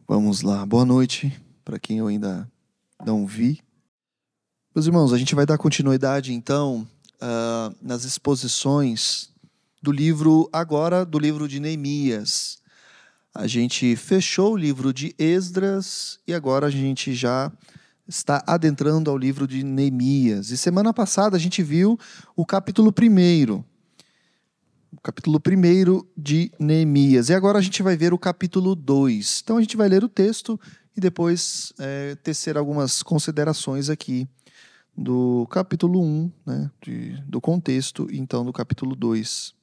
Vamos lá, boa noite para quem eu ainda não vi. Meus irmãos, a gente vai dar continuidade então nas exposições do livro de Neemias. A gente fechou o livro de Esdras e agora a gente já está adentrando ao livro de Neemias. E semana passada a gente viu o capítulo 1. O capítulo 1 de Neemias. E agora a gente vai ver o capítulo 2. Então a gente vai ler o texto e depois tecer algumas considerações aqui do capítulo 1, né, do contexto, então do capítulo 2.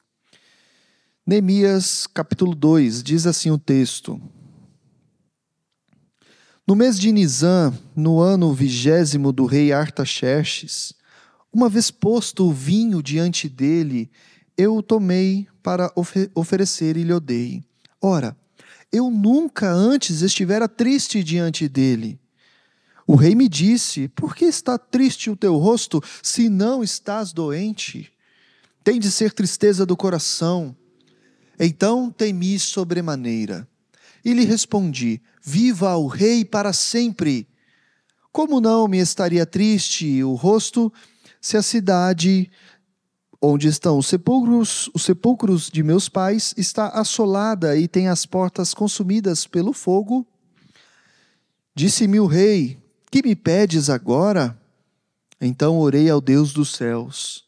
Neemias, capítulo 2, diz assim o texto: No mês de Nisã, no ano 20º do rei Artaxerxes, uma vez posto o vinho diante dele, eu o tomei para oferecer e lhe o dei. Ora, eu nunca antes estivera triste diante dele. O rei me disse: Por que está triste o teu rosto, se não estás doente? Tem de ser tristeza do coração. Então temi sobremaneira. E lhe respondi: Viva o rei para sempre! Como não me estaria triste o rosto, se a cidade onde estão os sepulcros de meus pais está assolada e tem as portas consumidas pelo fogo? Disse-me o rei: Que me pedes agora? Então orei ao Deus dos céus.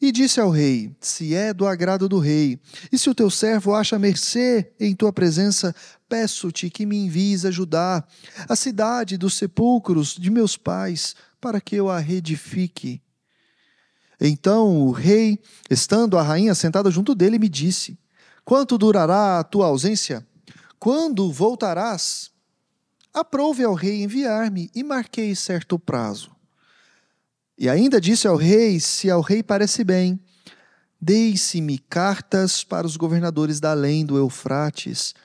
E disse ao rei: Se é do agrado do rei, e se o teu servo acha mercê em tua presença, peço-te que me envies a Judá, a cidade dos sepulcros de meus pais, para que eu a reedifique. Então o rei, estando a rainha sentada junto dele, me disse: Quanto durará a tua ausência? Quando voltarás? Aprouve ao rei enviar-me, e marquei certo prazo. E ainda disse ao rei: Se ao rei parece bem, deixe-me cartas para os governadores da além do Eufrates,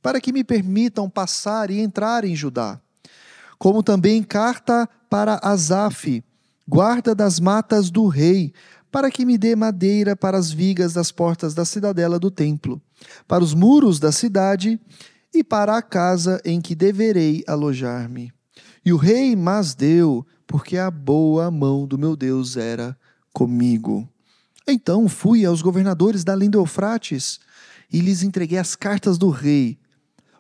para que me permitam passar e entrar em Judá, como também carta para Asaf, guarda das matas do rei, para que me dê madeira para as vigas das portas da cidadela do templo, para os muros da cidade e para a casa em que deverei alojar-me. E o rei mas deu, porque a boa mão do meu Deus era comigo. Então fui aos governadores da além do Eufrates e lhes entreguei as cartas do rei.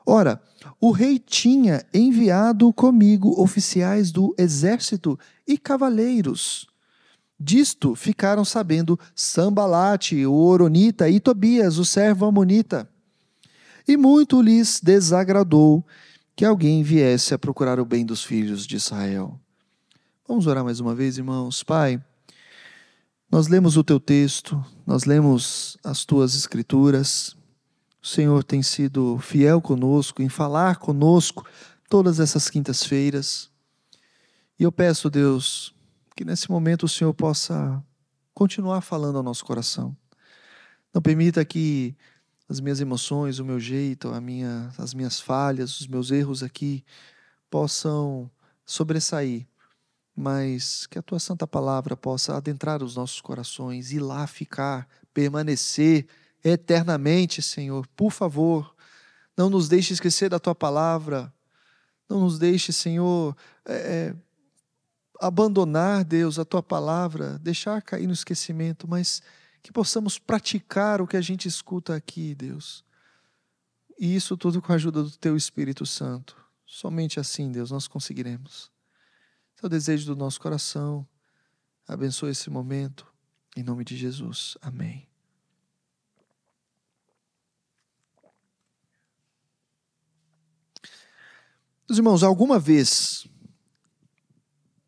Ora, o rei tinha enviado comigo oficiais do exército e cavaleiros. Disto ficaram sabendo Sambalate, o horonita, e Tobias, o servo amonita. E muito lhes desagradou que alguém viesse a procurar o bem dos filhos de Israel. Vamos orar mais uma vez, irmãos. Pai, nós lemos o teu texto, nós lemos as tuas escrituras. O Senhor tem sido fiel conosco, em falar conosco todas essas quintas-feiras. E eu peço, Deus, que nesse momento o Senhor possa continuar falando ao nosso coração. Não permita que as minhas emoções, o meu jeito, as minhas falhas, os meus erros aqui possam sobressair, mas que a tua santa palavra possa adentrar os nossos corações, ir lá ficar, permanecer eternamente, Senhor. Por favor, não nos deixe esquecer da tua palavra, não nos deixe, Senhor, abandonar, Deus, a tua palavra, deixar cair no esquecimento, mas que possamos praticar o que a gente escuta aqui, Deus. E isso tudo com a ajuda do teu Espírito Santo. Somente assim, Deus, nós conseguiremos. Esse é o desejo do nosso coração. Abençoe esse momento. Em nome de Jesus. Amém. Meus irmãos, alguma vez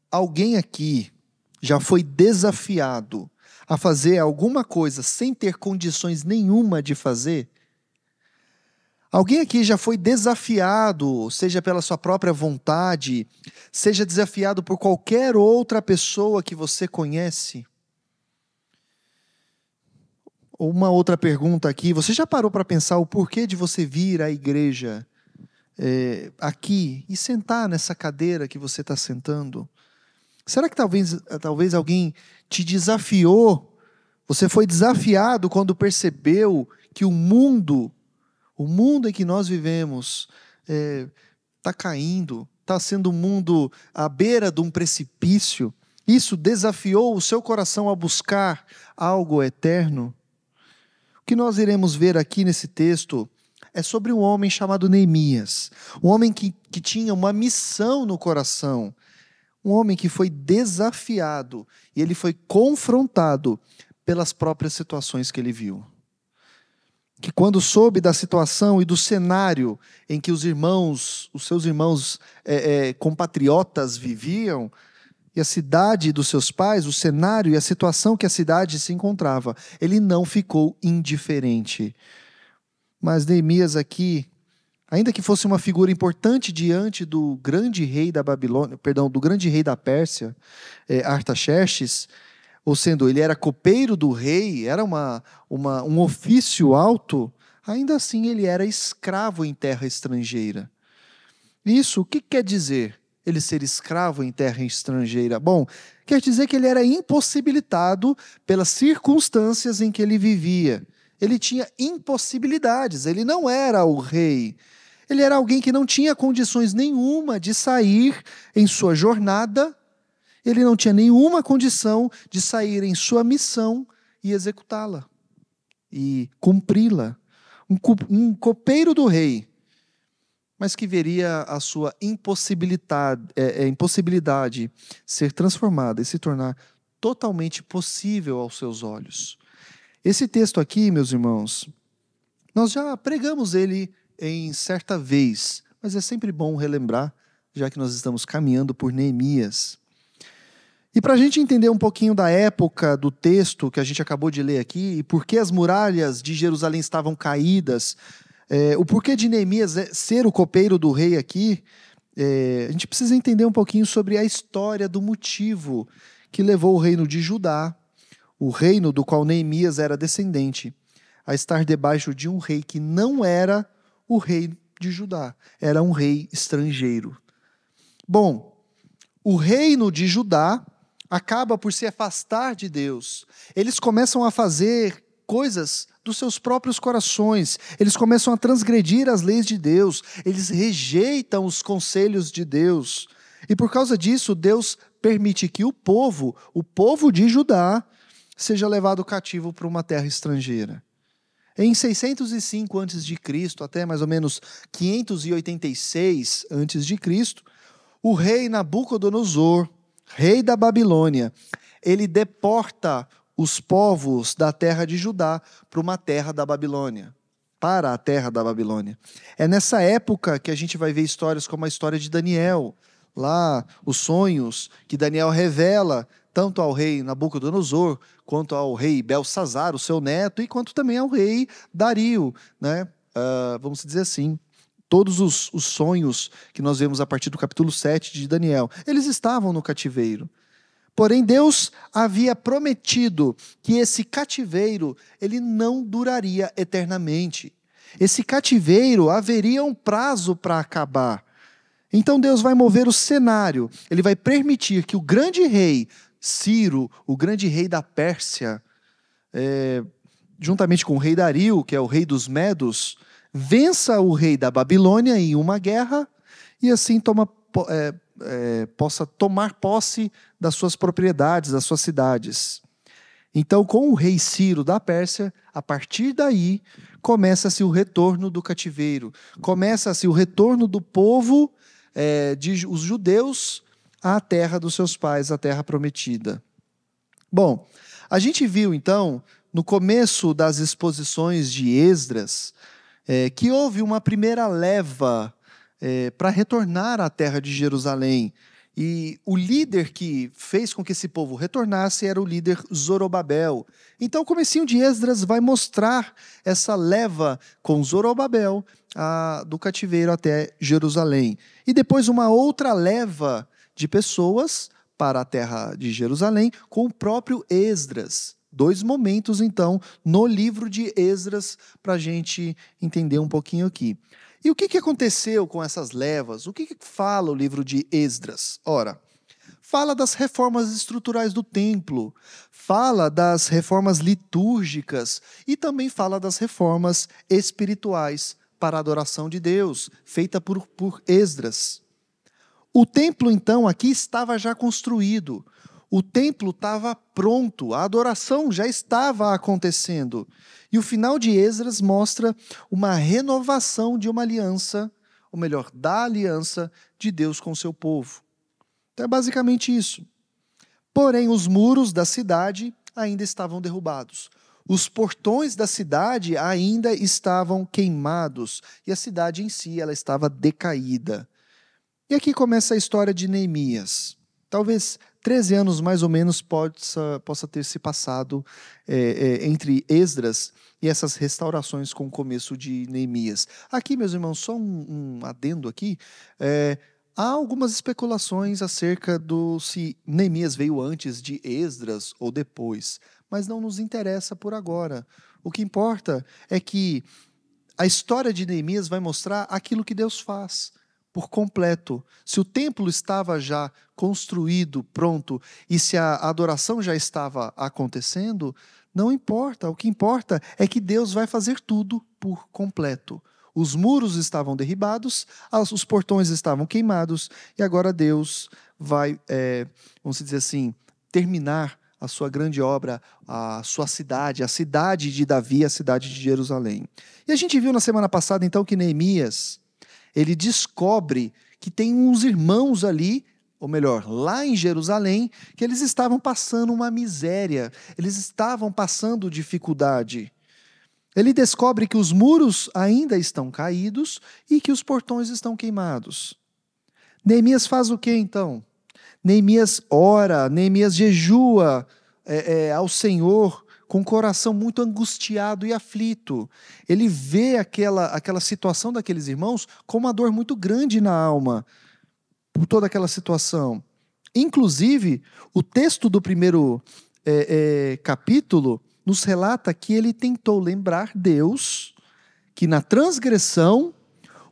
alguém aqui já foi desafiado a fazer alguma coisa sem ter condições nenhuma de fazer? Alguém aqui já foi desafiado, seja pela sua própria vontade, seja desafiado por qualquer outra pessoa que você conhece? Uma outra pergunta aqui: você já parou para pensar o porquê de você vir à igreja aqui e sentar nessa cadeira que você está sentando? Será que talvez alguém te desafiou? Você foi desafiado quando percebeu que o mundo em que nós vivemos está caindo, está sendo um mundo à beira de um precipício. Isso desafiou o seu coração a buscar algo eterno. O que nós iremos ver aqui nesse texto é sobre um homem chamado Neemias, um homem que tinha uma missão no coração, um homem que foi desafiado e ele foi confrontado pelas próprias situações que ele viu. Que quando soube da situação e do cenário em que os seus irmãos compatriotas viviam, e a cidade dos seus pais, o cenário e a situação que a cidade se encontrava, ele não ficou indiferente. Mas Neemias aqui, ainda que fosse uma figura importante diante do grande rei da Babilônia, do grande rei da Pérsia, Artaxerxes, ou sendo, ele era copeiro do rei, era um ofício alto, ainda assim ele era escravo em terra estrangeira. Isso, o que quer dizer ele ser escravo em terra estrangeira? Bom, quer dizer que ele era impossibilitado pelas circunstâncias em que ele vivia. Ele tinha impossibilidades, ele não era o rei. Ele era alguém que não tinha condições nenhuma de sair em sua jornada. Ele não tinha nenhuma condição de sair em sua missão e executá-la, e cumpri-la. Um copeiro do rei, mas que veria a sua impossibilidade ser transformada e se tornar totalmente possível aos seus olhos. Esse texto aqui, meus irmãos, nós já pregamos ele em certa vez, mas é sempre bom relembrar, já que nós estamos caminhando por Neemias. E para a gente entender um pouquinho da época do texto que a gente acabou de ler aqui, e por que as muralhas de Jerusalém estavam caídas, o porquê de Neemias ser o copeiro do rei aqui, a gente precisa entender um pouquinho sobre a história do motivo que levou o reino de Judá, o reino do qual Neemias era descendente, a estar debaixo de um rei que não era o rei de Judá, era um rei estrangeiro. Bom, o reino de Judá acaba por se afastar de Deus. Eles começam a fazer coisas dos seus próprios corações. Eles começam a transgredir as leis de Deus. Eles rejeitam os conselhos de Deus. E por causa disso, Deus permite que o povo de Judá, seja levado cativo para uma terra estrangeira. Em 605 a.C., até mais ou menos 586 a.C., o rei Nabucodonosor, rei da Babilônia, ele deporta os povos da terra de Judá para uma terra da Babilônia, para a terra da Babilônia. É nessa época que a gente vai ver histórias como a história de Daniel, lá os sonhos que Daniel revela tanto ao rei Nabucodonosor, quanto ao rei Belsazar, o seu neto, e quanto também ao rei Dario, né? Vamos dizer assim. Todos os sonhos que nós vemos a partir do capítulo 7 de Daniel, eles estavam no cativeiro. Porém, Deus havia prometido que esse cativeiro ele não duraria eternamente. Esse cativeiro haveria um prazo para acabar. Então Deus vai mover o cenário, ele vai permitir que o grande rei Ciro, o grande rei da Pérsia, juntamente com o rei Dario, que é o rei dos Medos, vença o rei da Babilônia em uma guerra e assim possa tomar posse das suas propriedades, das suas cidades. Então, com o rei Ciro da Pérsia, a partir daí, começa-se o retorno do cativeiro, começa-se o retorno do povo, os judeus, à terra dos seus pais, a terra prometida. Bom, a gente viu então, no começo das exposições de Esdras, que houve uma primeira leva para retornar à terra de Jerusalém. E o líder que fez com que esse povo retornasse era o líder Zorobabel. Então, o comecinho de Esdras vai mostrar essa leva com Zorobabel do cativeiro até Jerusalém. E depois uma outra leva de pessoas para a terra de Jerusalém com o próprio Esdras. 2 momentos, então, no livro de Esdras, para a gente entender um pouquinho aqui. E o que aconteceu com essas levas? O que fala o livro de Esdras? Ora, fala das reformas estruturais do templo, fala das reformas litúrgicas e também fala das reformas espirituais para a adoração de Deus, feita por Esdras. O templo, então, aqui estava já construído. O templo estava pronto, a adoração já estava acontecendo. E o final de Esdras mostra uma renovação de uma aliança, ou melhor, da aliança de Deus com o seu povo. Então é basicamente isso. Porém, os muros da cidade ainda estavam derrubados. Os portões da cidade ainda estavam queimados. E a cidade em si, ela estava decaída. E aqui começa a história de Neemias. Talvez 13 anos mais ou menos possa ter se passado entre Esdras e essas restaurações com o começo de Neemias. Aqui, meus irmãos, só um adendo aqui. Há algumas especulações acerca do se Neemias veio antes de Esdras ou depois, mas não nos interessa por agora. O que importa é que a história de Neemias vai mostrar aquilo que Deus faz por completo. Se o templo estava já construído, pronto, e se a adoração já estava acontecendo, não importa. O que importa é que Deus vai fazer tudo por completo. Os muros estavam derribados, os portões estavam queimados, e agora Deus vai, vamos dizer assim, terminar a sua grande obra, a sua cidade, a cidade de Davi, a cidade de Jerusalém. E a gente viu na semana passada, então, que Neemias, ele descobre que tem uns irmãos ali, ou melhor, lá em Jerusalém, que eles estavam passando uma miséria, eles estavam passando dificuldade. Ele descobre que os muros ainda estão caídos e que os portões estão queimados. Neemias faz o que então? Neemias ora, Neemias jejua ao Senhor com o coração muito angustiado e aflito. Ele vê aquela situação daqueles irmãos com uma dor muito grande na alma, por toda aquela situação. Inclusive, o texto do primeiro capítulo nos relata que ele tentou lembrar Deus que na transgressão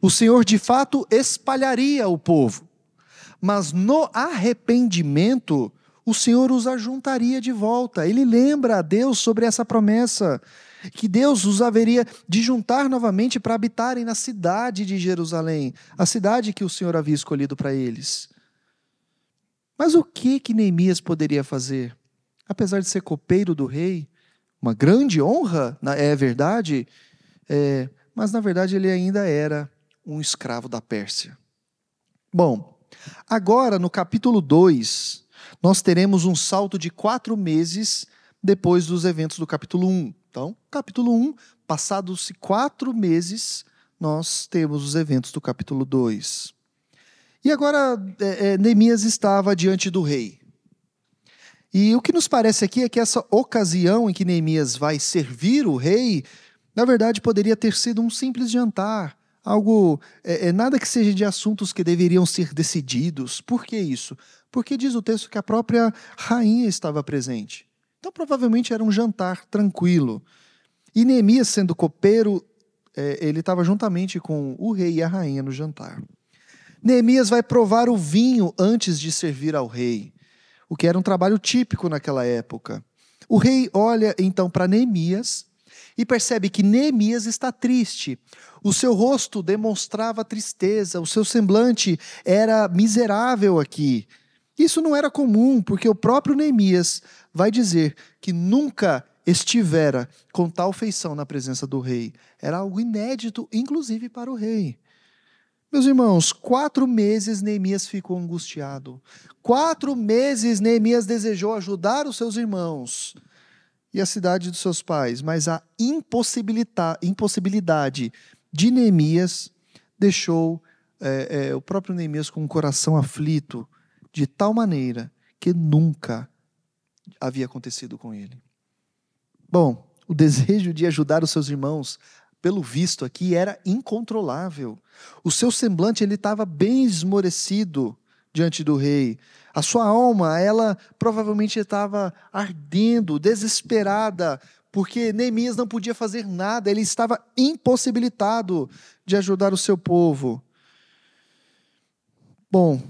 o Senhor de fato espalharia o povo, mas no arrependimento o Senhor os ajuntaria de volta. Ele lembra a Deus sobre essa promessa, que Deus os haveria de juntar novamente para habitarem na cidade de Jerusalém, a cidade que o Senhor havia escolhido para eles. Mas o que Neemias poderia fazer? Apesar de ser copeiro do rei, uma grande honra, é verdade, mas na verdade ele ainda era um escravo da Pérsia. Bom, agora no capítulo 2, nós teremos um salto de 4 meses depois dos eventos do capítulo 1. Então, capítulo 1, passados-se 4 meses, nós temos os eventos do capítulo 2. E agora Neemias estava diante do rei. E o que nos parece aqui é que essa ocasião em que Neemias vai servir o rei, na verdade poderia ter sido um simples jantar, algo, nada que seja de assuntos que deveriam ser decididos. Por que isso? Porque diz o texto que a própria rainha estava presente. Então provavelmente era um jantar tranquilo. E Neemias, sendo copeiro, ele estava juntamente com o rei e a rainha no jantar. Neemias vai provar o vinho antes de servir ao rei, o que era um trabalho típico naquela época. O rei olha então para Neemias e percebe que Neemias está triste. O seu rosto demonstrava tristeza, o seu semblante era miserável aqui. Isso não era comum, porque o próprio Neemias vai dizer que nunca estivera com tal feição na presença do rei. Era algo inédito, inclusive para o rei. Meus irmãos, 4 meses Neemias ficou angustiado. 4 meses Neemias desejou ajudar os seus irmãos e a cidade dos seus pais, mas a impossibilidade de Neemias deixou o próprio Neemias com o coração aflito, de tal maneira que nunca havia acontecido com ele. Bom, o desejo de ajudar os seus irmãos, pelo visto aqui, era incontrolável. O seu semblante estava bem esmorecido diante do rei. A sua alma, ela provavelmente estava ardendo, desesperada, porque Neemias não podia fazer nada, ele estava impossibilitado de ajudar o seu povo. Bom,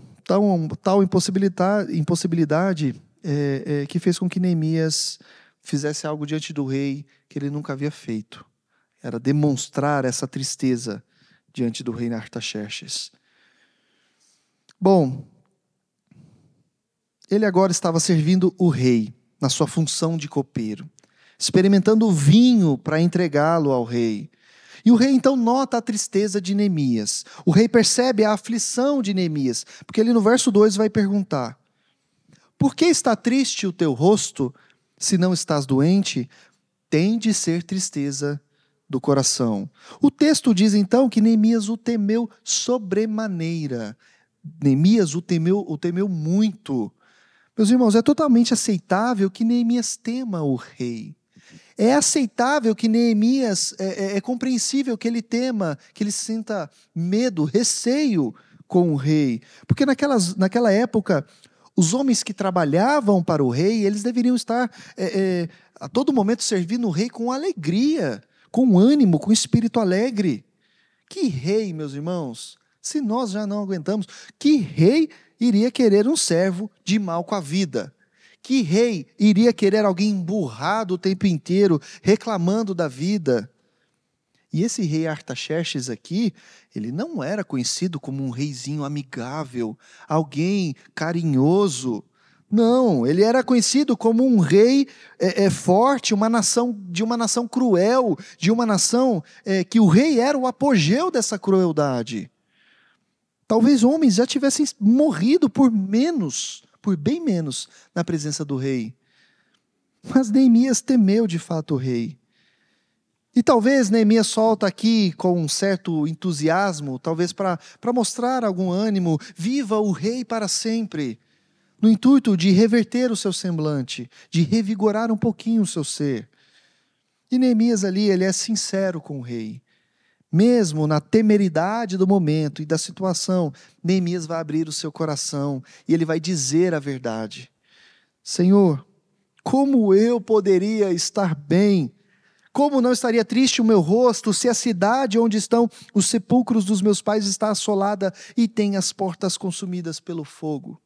tal impossibilidade que fez com que Neemias fizesse algo diante do rei que ele nunca havia feito. Era demonstrar essa tristeza diante do rei Artaxerxes. Bom, ele agora estava servindo o rei na sua função de copeiro, experimentando o vinho para entregá-lo ao rei. E o rei então nota a tristeza de Neemias. O rei percebe a aflição de Neemias, porque ele no verso 2 vai perguntar: por que está triste o teu rosto, se não estás doente? Tem de ser tristeza do coração. O texto diz então que Neemias o temeu sobremaneira. Neemias o temeu muito. Meus irmãos, é totalmente aceitável que Neemias tema o rei. É aceitável que Neemias, é compreensível que ele tema, que ele sinta medo, receio com o rei. Porque naquela época, os homens que trabalhavam para o rei, eles deveriam estar a todo momento servindo o rei com alegria, com ânimo, com espírito alegre. Que rei, meus irmãos, se nós já não aguentamos, que rei iria querer um servo de mal com a vida? Que rei iria querer alguém emburrado o tempo inteiro, reclamando da vida? E esse rei Artaxerxes aqui, ele não era conhecido como um reizinho amigável, alguém carinhoso. Não, ele era conhecido como um rei forte, de uma nação cruel, de uma nação que o rei era o apogeu dessa crueldade. Talvez homens já tivessem morrido por bem menos, na presença do rei. Mas Neemias temeu de fato o rei. E talvez Neemias solta aqui com um certo entusiasmo, talvez para mostrar algum ânimo: viva o rei para sempre, no intuito de reverter o seu semblante, de revigorar um pouquinho o seu ser. E Neemias ali, ele é sincero com o rei. Mesmo na temeridade do momento e da situação, Neemias vai abrir o seu coração e ele vai dizer a verdade. Senhor, como eu poderia estar bem? Como não estaria triste o meu rosto se a cidade onde estão os sepulcros dos meus pais está assolada e tem as portas consumidas pelo fogo?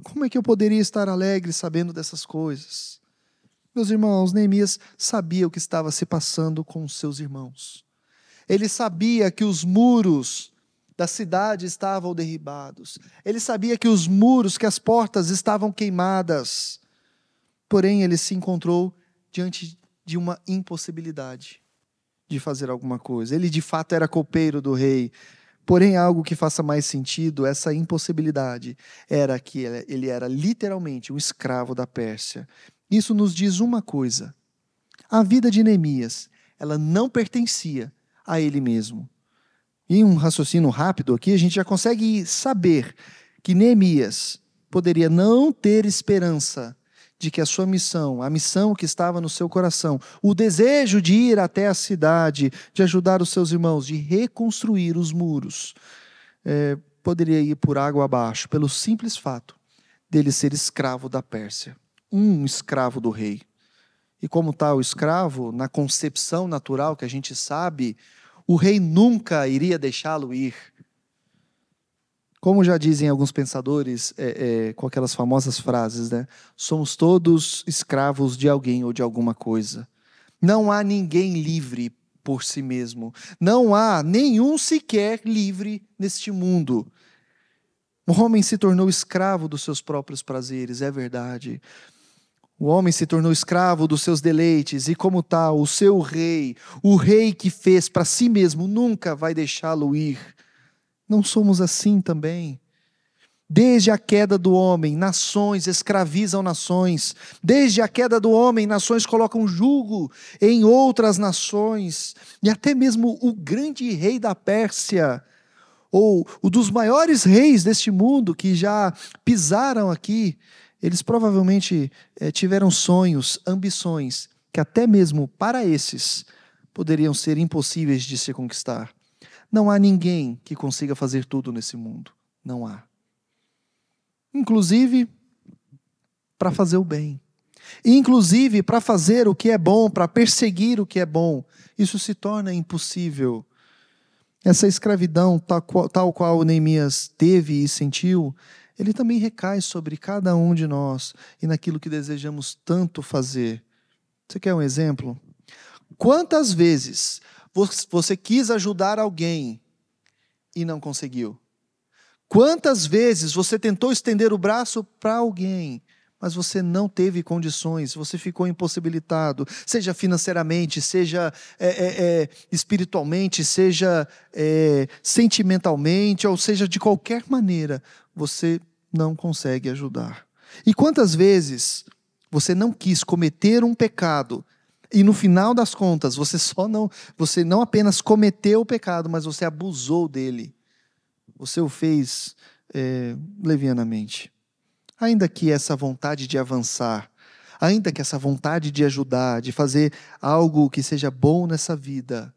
Como é que eu poderia estar alegre sabendo dessas coisas? Meus irmãos, Neemias sabia o que estava se passando com os seus irmãos. Ele sabia que os muros da cidade estavam derribados. Ele sabia que os muros, que as portas estavam queimadas. Porém, ele se encontrou diante de uma impossibilidade de fazer alguma coisa. Ele, de fato, era copeiro do rei. Porém, algo que faça mais sentido, essa impossibilidade, era que ele era literalmente um escravo da Pérsia. Isso nos diz uma coisa: a vida de Neemias, ela não pertencia a ele mesmo. Em um raciocínio rápido aqui, a gente já consegue saber que Neemias poderia não ter esperança de que a sua missão, a missão que estava no seu coração, o desejo de ir até a cidade, de ajudar os seus irmãos, de reconstruir os muros, poderia ir por água abaixo, pelo simples fato dele ser escravo da Pérsia, um escravo do rei. E como tal escravo, na concepção natural que a gente sabe, o rei nunca iria deixá-lo ir. Como já dizem alguns pensadores, com aquelas famosas frases, né? Somos todos escravos de alguém ou de alguma coisa. Não há ninguém livre por si mesmo. Não há nenhum sequer livre neste mundo. O homem se tornou escravo dos seus próprios prazeres, é verdade. O homem se tornou escravo dos seus deleites e, como tal, o seu rei, o rei que fez para si mesmo, nunca vai deixá-lo ir. Não somos assim também. Desde a queda do homem, nações escravizam nações. Desde a queda do homem, nações colocam jugo em outras nações. E até mesmo o grande rei da Pérsia, ou o dos maiores reis deste mundo que já pisaram aqui, eles provavelmente tiveram sonhos, ambições, que até mesmo para esses poderiam ser impossíveis de se conquistar. Não há ninguém que consiga fazer tudo nesse mundo. Não há. Inclusive, para fazer o bem. Inclusive, para fazer o que é bom, para perseguir o que é bom. Isso se torna impossível. Essa escravidão, tal qual Neemias teve e sentiu, ele também recai sobre cada um de nós e naquilo que desejamos tanto fazer. Você quer um exemplo? Quantas vezes Você quis ajudar alguém e não conseguiu. Quantas vezes você tentou estender o braço para alguém, mas você não teve condições, você ficou impossibilitado, seja financeiramente, seja espiritualmente, seja sentimentalmente, ou seja, de qualquer maneira, você não consegue ajudar. E quantas vezes você não quis cometer um pecado, e no final das contas, você não apenas cometeu o pecado, mas você abusou dele. Você o fez levianamente. Ainda que essa vontade de avançar, ainda que essa vontade de ajudar, de fazer algo que seja bom nessa vida,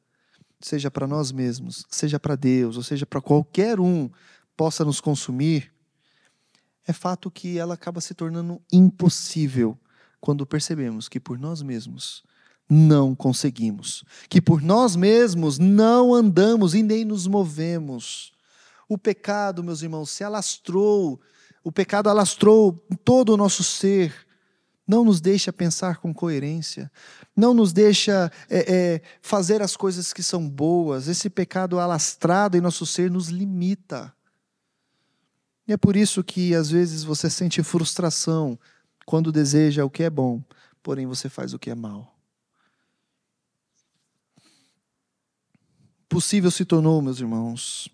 seja para nós mesmos, seja para Deus, ou seja para qualquer um, possa nos consumir, é fato que ela acaba se tornando impossível quando percebemos que por nós mesmos não conseguimos, que por nós mesmos não andamos e nem nos movemos. O pecado, meus irmãos, se alastrou, o pecado alastrou todo o nosso ser, não nos deixa pensar com coerência, não nos deixa fazer as coisas que são boas. Esse pecado alastrado em nosso ser nos limita. E é por isso que às vezes você sente frustração quando deseja o que é bom, porém você faz o que é mal. Possível se tornou, meus irmãos,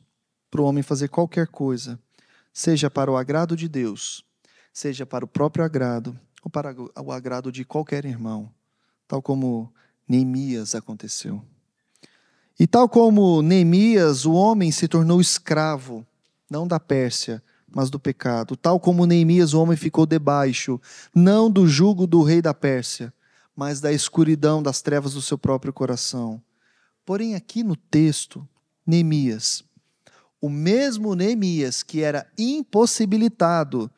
para o homem fazer qualquer coisa, seja para o agrado de Deus, seja para o próprio agrado, ou para o agrado de qualquer irmão, tal como Neemias aconteceu. E tal como Neemias, o homem se tornou escravo, não da Pérsia, mas do pecado. Tal como Neemias, o homem ficou debaixo, não do jugo do rei da Pérsia, mas da escuridão, das trevas do seu próprio coração. Porém, aqui no texto, Neemias, o mesmo Neemias que era impossibilitado,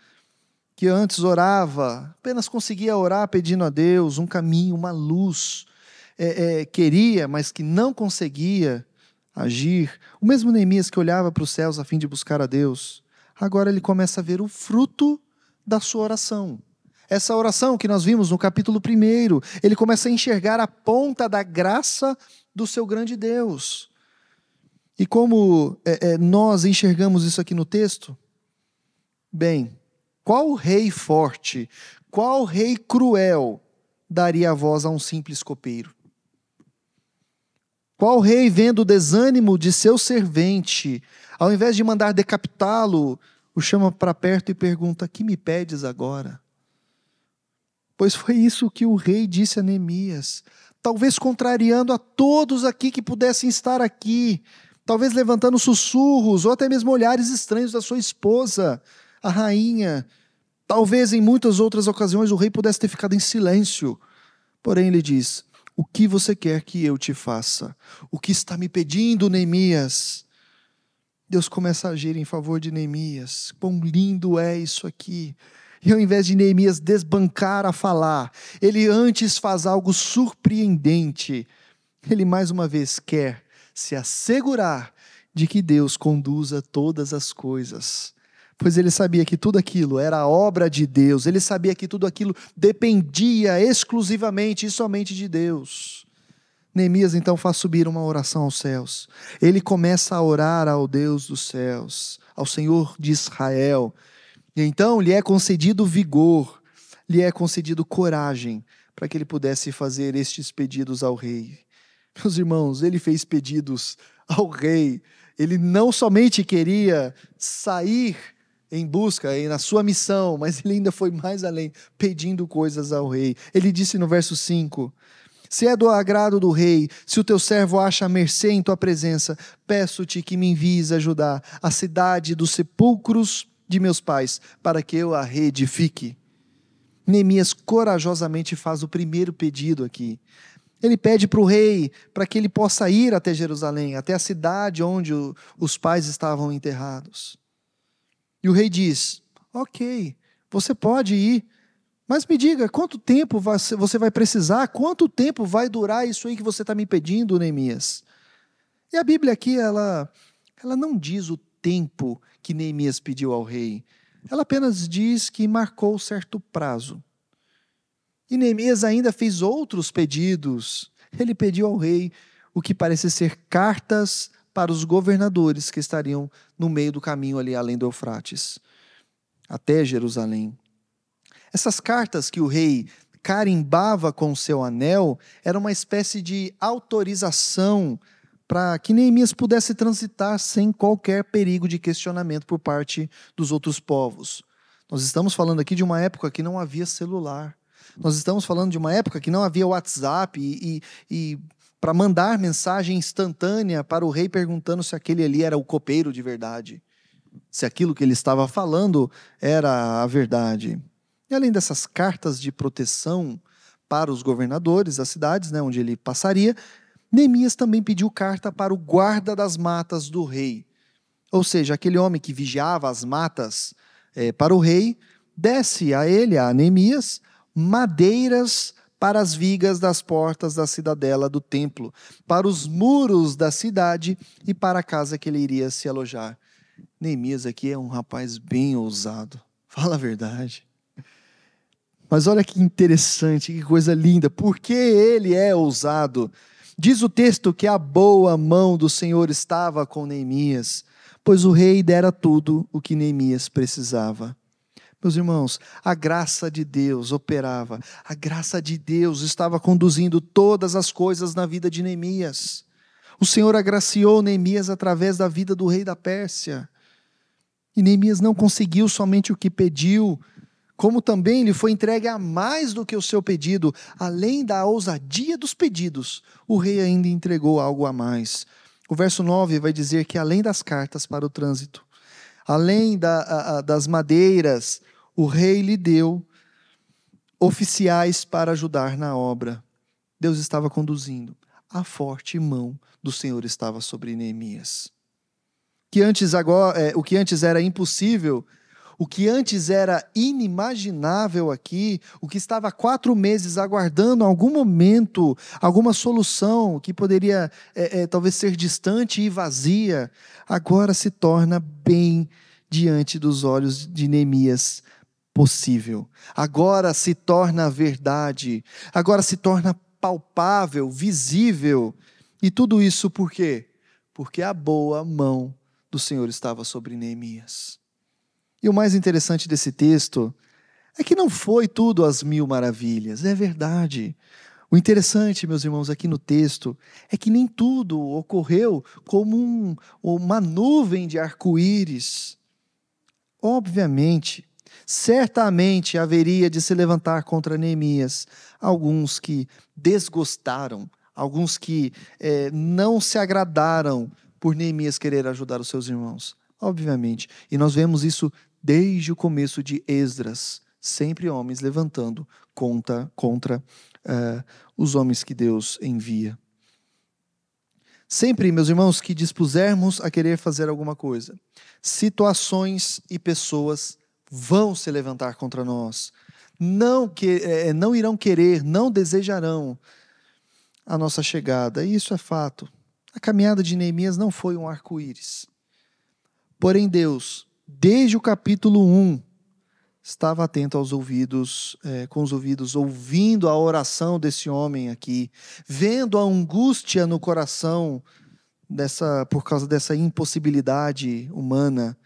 que antes orava, apenas conseguia orar pedindo a Deus um caminho, uma luz, queria, mas que não conseguia agir. O mesmo Neemias que olhava para os céus a fim de buscar a Deus, agora ele começa a ver o fruto da sua oração. Essa oração que nós vimos no capítulo 1, ele começa a enxergar a ponta da graça do seu grande Deus. E como nós enxergamos isso aqui no texto? Bem, qual rei forte, qual rei cruel daria a voz a um simples copeiro? Qual rei, vendo o desânimo de seu servente, ao invés de mandar decapitá-lo, o chama para perto e pergunta: que me pedes agora? Pois foi isso que o rei disse a Neemias, talvez contrariando a todos aqui que pudessem estar aqui, talvez levantando sussurros ou até mesmo olhares estranhos da sua esposa, a rainha. Talvez em muitas outras ocasiões o rei pudesse ter ficado em silêncio. Porém ele diz: o que você quer que eu te faça? O que está me pedindo, Neemias? Deus começa a agir em favor de Neemias. Quão lindo é isso aqui. E ao invés de Neemias desbancar a falar, ele antes faz algo surpreendente. Ele mais uma vez quer se assegurar de que Deus conduza todas as coisas. Pois ele sabia que tudo aquilo era obra de Deus, ele sabia que tudo aquilo dependia exclusivamente e somente de Deus. Neemias então faz subir uma oração aos céus. Ele começa a orar ao Deus dos céus, ao Senhor de Israel. E então lhe é concedido vigor, lhe é concedido coragem, para que ele pudesse fazer estes pedidos ao rei. Meus irmãos, ele fez pedidos ao rei. Ele não somente queria sair em busca, na sua missão, mas ele ainda foi mais além, pedindo coisas ao rei. Ele disse no verso 5, se é do agrado do rei, se o teu servo acha mercê em tua presença, peço-te que me envies ajudar a cidade dos sepulcros de meus pais, para que eu a reedifique. Neemias corajosamente faz o primeiro pedido aqui. Ele pede para o rei, para que ele possa ir até Jerusalém, até a cidade onde os pais estavam enterrados. E o rei diz: ok, você pode ir, mas me diga, quanto tempo você vai precisar? Quanto tempo vai durar isso aí que você está me pedindo, Neemias? E a Bíblia aqui, ela não diz o tempo que Neemias pediu ao rei. Ela apenas diz que marcou certo prazo. E Neemias ainda fez outros pedidos. Ele pediu ao rei o que parece ser cartas para os governadores que estariam no meio do caminho ali, além do Eufrates, até Jerusalém. Essas cartas que o rei carimbava com seu anel eram uma espécie de autorização para que Neemias pudesse transitar sem qualquer perigo de questionamento por parte dos outros povos. Nós estamos falando aqui de uma época que não havia celular. Nós estamos falando de uma época que não havia WhatsApp e para mandar mensagem instantânea para o rei perguntando se aquele ali era o copeiro de verdade, se aquilo que ele estava falando era a verdade. E além dessas cartas de proteção para os governadores das cidades, né, onde ele passaria, Neemias também pediu carta para o guarda das matas do rei. Ou seja, aquele homem que vigiava as matas para o rei, desse a ele, a Neemias, madeiras para as vigas das portas da cidadela do templo, para os muros da cidade e para a casa que ele iria se alojar. Neemias aqui é um rapaz bem ousado, fala a verdade. Mas olha que interessante, que coisa linda. Por que ele é ousado? Diz o texto que a boa mão do Senhor estava com Neemias, pois o rei dera tudo o que Neemias precisava. Meus irmãos, a graça de Deus operava, a graça de Deus estava conduzindo todas as coisas na vida de Neemias. O Senhor agraciou Neemias através da vida do rei da Pérsia. E Neemias não conseguiu somente o que pediu, como também lhe foi entregue a mais do que o seu pedido. Além da ousadia dos pedidos, o rei ainda entregou algo a mais. O verso 9 vai dizer que além das cartas para o trânsito, além das madeiras, o rei lhe deu oficiais para ajudar na obra. Deus estava conduzindo. A forte mão do Senhor estava sobre Neemias. O que antes era impossível, o que antes era inimaginável aqui, o que estava há 4 meses aguardando algum momento, alguma solução que poderia talvez ser distante e vazia, agora se torna bem diante dos olhos de Neemias possível. Agora se torna verdade, agora se torna palpável, visível. E tudo isso por quê? Porque a boa mão do Senhor estava sobre Neemias. E o mais interessante desse texto é que não foi tudo às 1000 maravilhas, é verdade. O interessante, meus irmãos, aqui no texto, é que nem tudo ocorreu como uma nuvem de arco-íris. Obviamente, certamente haveria de se levantar contra Neemias alguns que desgostaram, alguns que não se agradaram por Neemias querer ajudar os seus irmãos. Obviamente. E nós vemos isso desde o começo de Esdras, sempre homens levantando contra os homens que Deus envia. Sempre, meus irmãos, que dispusermos a querer fazer alguma coisa, situações e pessoas vão se levantar contra nós. Não irão querer, não desejarão a nossa chegada. E isso é fato. A caminhada de Neemias não foi um arco-íris. Porém, Deus, desde o capítulo 1, estava atento aos ouvidos, com os ouvidos, ouvindo a oração desse homem aqui, vendo a angústia no coração por causa dessa impossibilidade humana,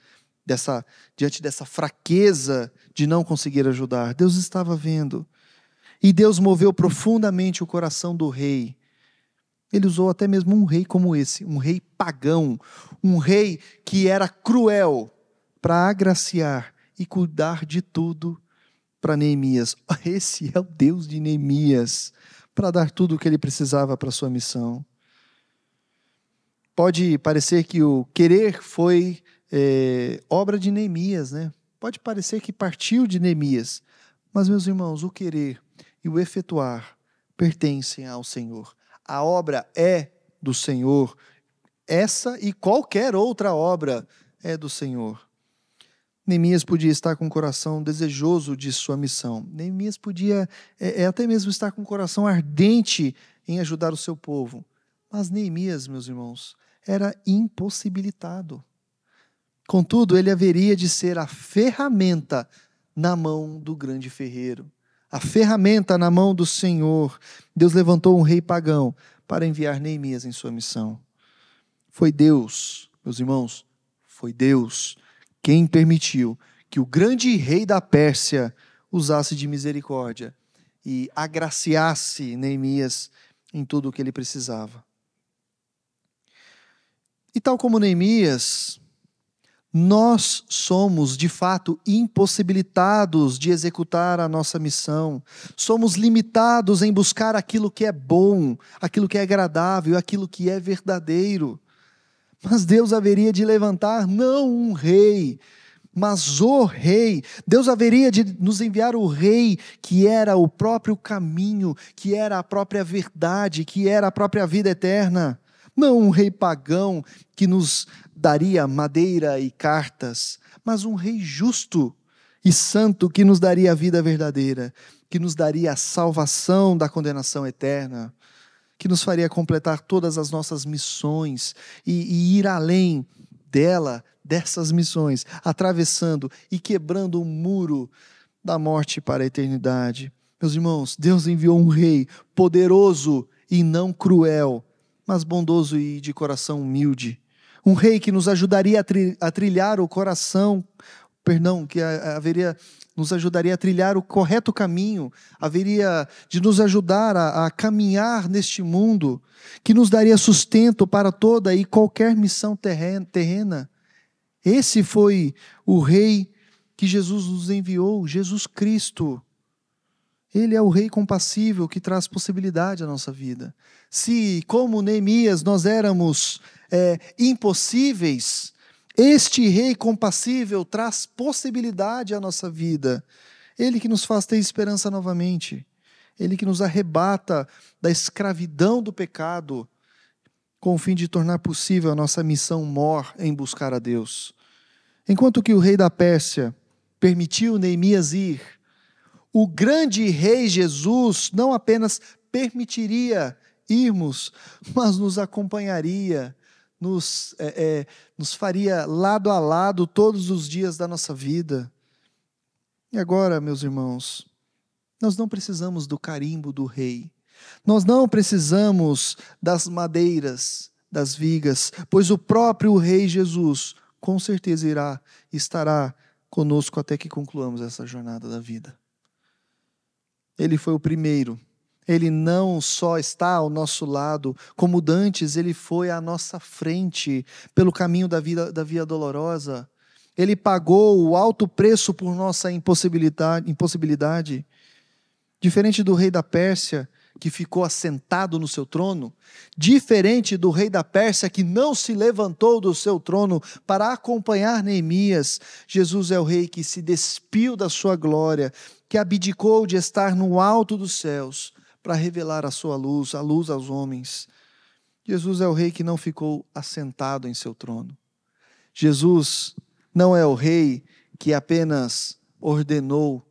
diante dessa fraqueza de não conseguir ajudar. Deus estava vendo. E Deus moveu profundamente o coração do rei. Ele usou até mesmo um rei como esse, um rei pagão, um rei que era cruel, para agraciar e cuidar de tudo para Neemias. Esse é o Deus de Neemias, para dar tudo o que ele precisava para a sua missão. Pode parecer que o querer foi obra de Neemias, né? Pode parecer que partiu de Neemias, mas, meus irmãos, o querer e o efetuar pertencem ao Senhor. A obra é do Senhor. Essa e qualquer outra obra é do Senhor. Neemias podia estar com o coração desejoso de sua missão. Neemias podia até mesmo estar com o coração ardente em ajudar o seu povo. Mas Neemias, meus irmãos, era impossibilitado. Contudo, ele haveria de ser a ferramenta na mão do grande ferreiro. A ferramenta na mão do Senhor. Deus levantou um rei pagão para enviar Neemias em sua missão. Foi Deus, meus irmãos, foi Deus quem permitiu que o grande rei da Pérsia usasse de misericórdia e agraciasse Neemias em tudo o que ele precisava. E tal como Neemias, nós somos, de fato, impossibilitados de executar a nossa missão. Somos limitados em buscar aquilo que é bom, aquilo que é agradável, aquilo que é verdadeiro. Mas Deus haveria de levantar não um rei, mas o rei. Deus haveria de nos enviar o rei que era o próprio caminho, que era a própria verdade, que era a própria vida eterna. Não um rei pagão que nos daria madeira e cartas, mas um rei justo e santo que nos daria a vida verdadeira, que nos daria a salvação da condenação eterna, que nos faria completar todas as nossas missões e ir além dessas missões, atravessando e quebrando o muro da morte para a eternidade. Meus irmãos, Deus enviou um rei poderoso e não cruel, mas bondoso e de coração humilde. Um rei que nos ajudaria a trilhar o coração, que nos ajudaria a trilhar o correto caminho, haveria de nos ajudar a caminhar neste mundo, que nos daria sustento para toda e qualquer missão terrena. Esse foi o rei que Jesus nos enviou, Jesus Cristo. Ele é o rei compassível que traz possibilidade à nossa vida. Se, como Neemias, nós éramos impossíveis, este rei compassível traz possibilidade à nossa vida. Ele que nos faz ter esperança novamente. Ele que nos arrebata da escravidão do pecado, com o fim de tornar possível a nossa missão mor em buscar a Deus. Enquanto que o rei da Pérsia permitiu Neemias ir, o grande rei Jesus não apenas permitiria irmos, mas nos acompanharia, nos faria lado a lado todos os dias da nossa vida. E agora, meus irmãos, nós não precisamos do carimbo do rei, nós não precisamos das madeiras, das vigas, pois o próprio rei Jesus com certeza estará conosco até que concluamos essa jornada da vida. Ele foi o primeiro. Ele não só está ao nosso lado, como dantes, ele foi à nossa frente, pelo caminho da via dolorosa. Ele pagou o alto preço por nossa impossibilidade. Diferente do rei da Pérsia, que ficou assentado no seu trono, diferente do rei da Pérsia, que não se levantou do seu trono para acompanhar Neemias, Jesus é o rei que se despiu da sua glória, que abdicou de estar no alto dos céus para revelar a sua luz, a luz aos homens. Jesus é o rei que não ficou assentado em seu trono. Jesus não é o rei que apenas ordenou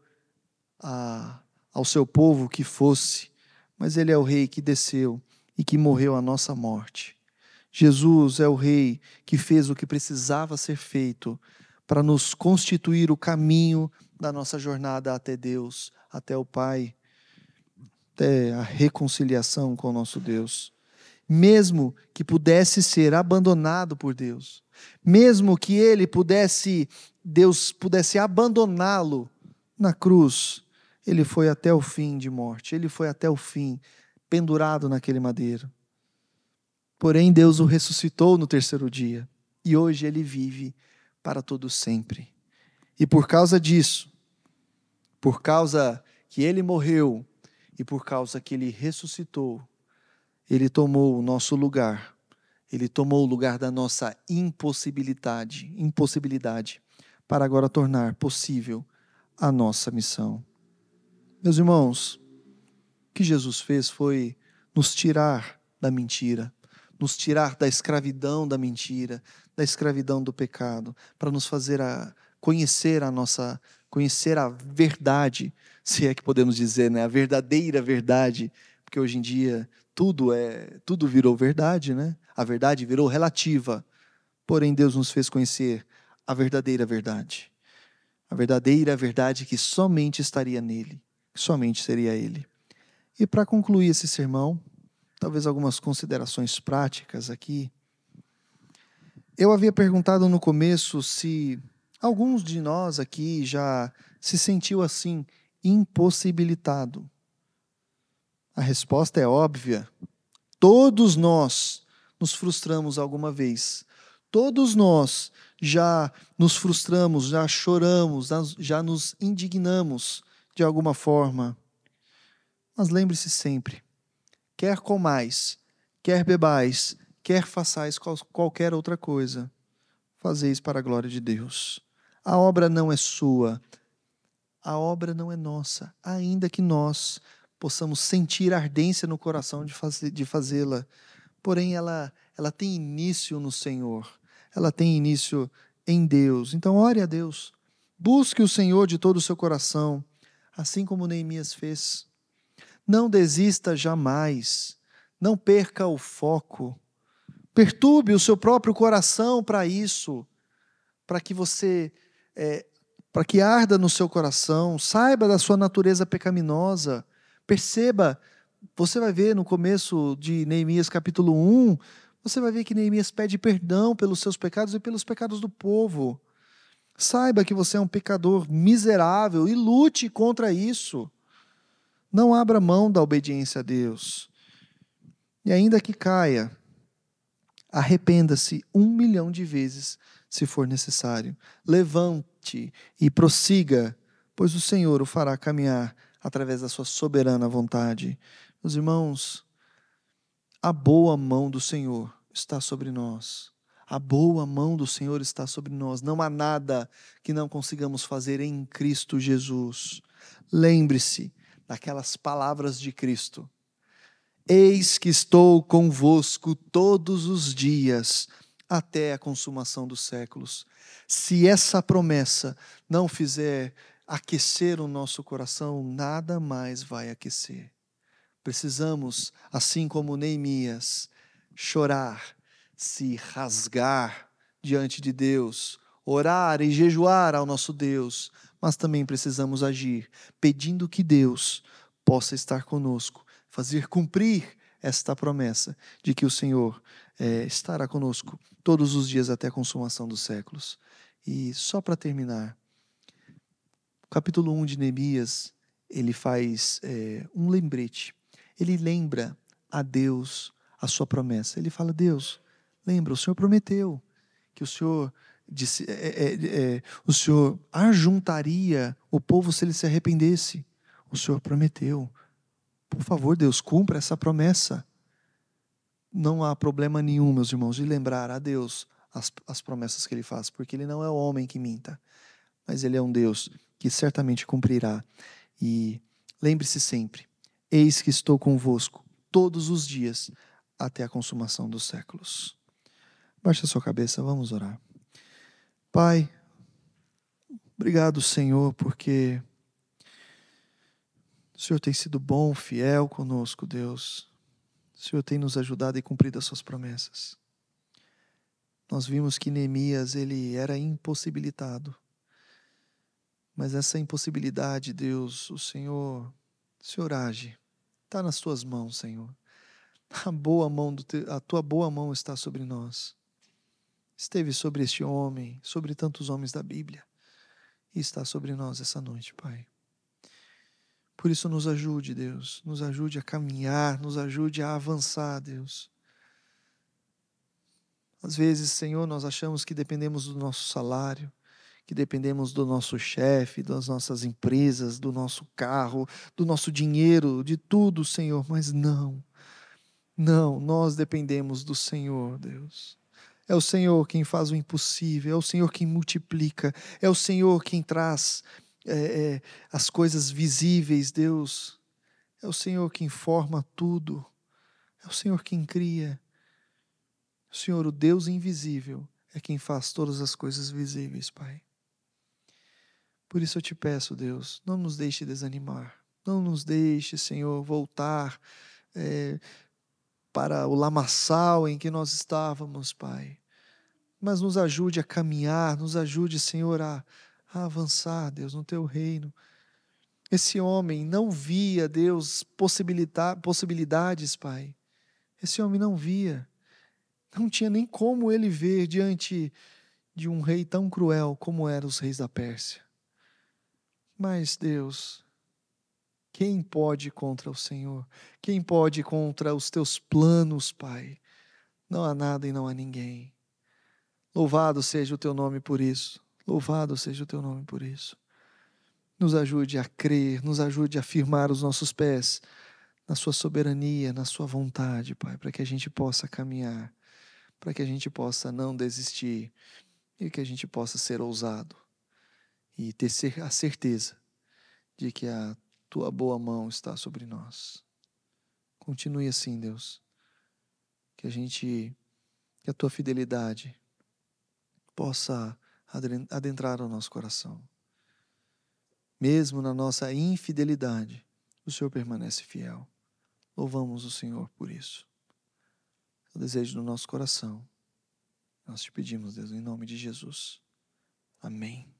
ao seu povo que fosse, mas ele é o rei que desceu e que morreu a nossa morte. Jesus é o rei que fez o que precisava ser feito para nos constituir o caminho da nossa jornada até Deus, até o Pai, até a reconciliação com o nosso Deus. Mesmo que pudesse ser abandonado por Deus, mesmo que Deus pudesse abandoná-lo na cruz, ele foi até o fim de morte, ele foi até o fim, pendurado naquele madeiro. Porém, Deus o ressuscitou no terceiro dia, e hoje ele vive para todo sempre. E por causa disso, por causa que ele morreu, e por causa que ele ressuscitou, ele tomou o nosso lugar, ele tomou o lugar da nossa impossibilidade, para agora tornar possível a nossa missão. Meus irmãos, o que Jesus fez foi nos tirar da mentira, nos tirar da escravidão da mentira, da escravidão do pecado, para nos fazer conhecer a verdade, se é que podemos dizer, né? A verdadeira verdade, porque hoje em dia tudo virou verdade, né? A verdade virou relativa, porém Deus nos fez conhecer a verdadeira verdade que somente estaria nele, que somente seria ele. E para concluir esse sermão, talvez algumas considerações práticas aqui. Eu havia perguntado no começo se alguns de nós aqui já se sentiu assim, impossibilitado. A resposta é óbvia. Todos nós nos frustramos alguma vez. Todos nós já nos frustramos, já choramos, já nos indignamos de alguma forma. Mas lembre-se sempre, quer comais, quer bebais, quer façais qualquer outra coisa, fazeis para a glória de Deus. A obra não é sua, a obra não é nossa, ainda que nós possamos sentir ardência no coração de fazê-la. Porém, ela tem início no Senhor, ela tem início em Deus. Então, ore a Deus, busque o Senhor de todo o seu coração, assim como Neemias fez. Não desista jamais, não perca o foco, perturbe o seu próprio coração para isso, para que para que arda no seu coração, saiba da sua natureza pecaminosa, perceba. Você vai ver no começo de Neemias capítulo 1, você vai ver que Neemias pede perdão pelos seus pecados e pelos pecados do povo. Saiba que você é um pecador miserável e lute contra isso. Não abra mão da obediência a Deus. E ainda que caia, arrependa-se 1.000.000 de vezes, se for necessário. Levante e prossiga, pois o Senhor o fará caminhar através da sua soberana vontade. Meus irmãos, a boa mão do Senhor está sobre nós. A boa mão do Senhor está sobre nós. Não há nada que não consigamos fazer em Cristo Jesus. Lembre-se daquelas palavras de Cristo. Eis que estou convosco todos os dias, até a consumação dos séculos. Se essa promessa não fizer aquecer o nosso coração, nada mais vai aquecer. Precisamos, assim como Neemias, chorar, se rasgar diante de Deus, orar e jejuar ao nosso Deus, mas também precisamos agir, pedindo que Deus possa estar conosco, fazer cumprir esta promessa de que o Senhor estará conosco todos os dias até a consumação dos séculos. E só para terminar, o capítulo 1 de Neemias, ele faz um lembrete. Ele lembra a Deus a sua promessa. Ele fala: Deus, lembra, o Senhor prometeu que o Senhor o Senhor ajuntaria o povo se ele se arrependesse. O Senhor prometeu. Por favor, Deus, cumpra essa promessa. Não há problema nenhum, meus irmãos, de lembrar a Deus as promessas que Ele faz, porque Ele não é o homem que minta, mas Ele é um Deus que certamente cumprirá. E lembre-se sempre, eis que estou convosco todos os dias até a consumação dos séculos. Baixe a sua cabeça, vamos orar. Pai, obrigado, Senhor, porque o Senhor tem sido bom, fiel conosco, Deus. O Senhor tem nos ajudado e cumprido as suas promessas. Nós vimos que Neemias, ele era impossibilitado. Mas essa impossibilidade, Deus, o Senhor age. Está nas tuas mãos, Senhor. A tua boa mão está sobre nós. Esteve sobre este homem, sobre tantos homens da Bíblia. E está sobre nós essa noite, Pai. Por isso nos ajude, Deus, nos ajude a caminhar, nos ajude a avançar, Deus. Às vezes, Senhor, nós achamos que dependemos do nosso salário, que dependemos do nosso chefe, das nossas empresas, do nosso carro, do nosso dinheiro, de tudo, Senhor, mas não, nós dependemos do Senhor, Deus. É o Senhor quem faz o impossível, é o Senhor quem multiplica, é o Senhor quem traz as coisas visíveis, Deus. É o Senhor quem forma tudo, é o Senhor quem cria. O Senhor, o Deus invisível, é quem faz todas as coisas visíveis, Pai. Por isso eu te peço, Deus, não nos deixe desanimar, não nos deixe, Senhor, voltar para o lamaçal em que nós estávamos, Pai. Mas nos ajude a caminhar, nos ajude, Senhor, a avançar, Deus, no Teu reino. Esse homem não via, Deus, possibilidades, Pai. Esse homem não via, não tinha nem como ele ver diante de um rei tão cruel como eram os reis da Pérsia. Mas Deus, quem pode contra o Senhor? Quem pode contra os teus planos, Pai? Não há nada e não há ninguém. Louvado seja o teu nome por isso. Louvado seja o teu nome por isso. Nos ajude a crer, nos ajude a firmar os nossos pés na sua soberania, na sua vontade, Pai, para que a gente possa caminhar, para que a gente possa não desistir e que a gente possa ser ousado e ter a certeza de que a tua boa mão está sobre nós. Continue assim, Deus, que a tua fidelidade possa adentrar o nosso coração. Mesmo na nossa infidelidade, o Senhor permanece fiel. Louvamos o Senhor por isso. O desejo do nosso coração. Nós te pedimos, Deus, em nome de Jesus. Amém.